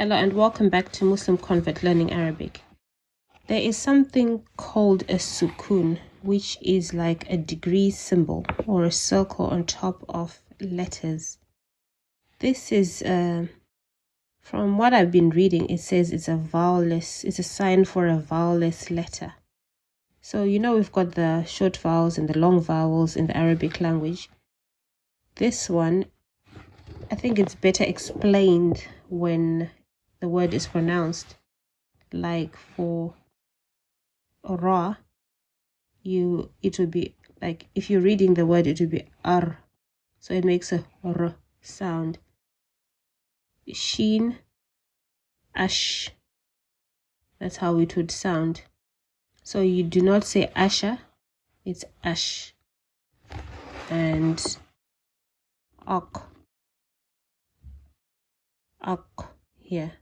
Hello and welcome back to Muslim Convert Learning Arabic. There is something called a sukoon, which is like a degree symbol or a circle on top of letters. This is, from what I've been reading, it says it's a vowelless, it's a sign for a vowelless letter. So, we've got the short vowels and the long vowels in the Arabic language. This one, I think it's better explained when the word is pronounced. Like for ra, it would be like, if you're reading the word, it would be ar, so it makes a r sound. Sheen, ash, that's how it would sound. So you do not say asha, it's ash. And ak here,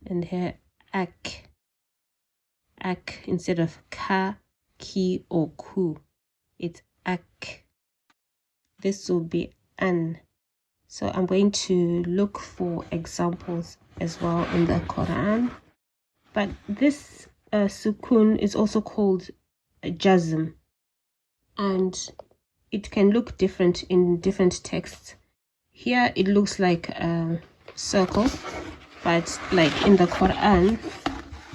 and here ak instead of ka, ki, or ku, it's ak. This will be an. So I'm going to look for examples as well in the Quran. But this sukoon is also called Jazm, and it can look different in different texts. Here it looks like a circle, but like in the Quran,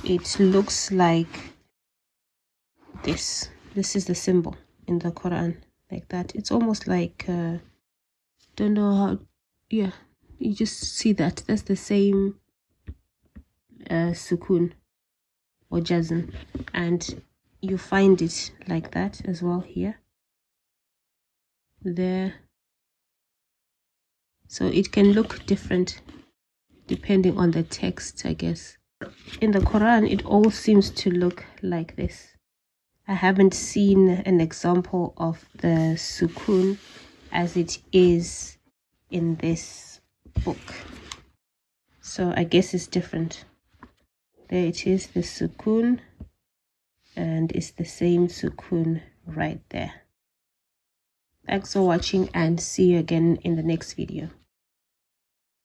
it looks like this. This is the symbol in the Quran, like that. It's almost like, don't know how, yeah, you just see that. That's the same sukoon or jazm, and you find it like that as well here, there. So it can look different depending on the text, I guess. In the Quran, it all seems to look like this. I haven't seen an example of the sukoon as it is in this book, so I guess it's different. There it is, the sukoon, and it's the same sukoon right there. Thanks for watching, and see you again in the next video.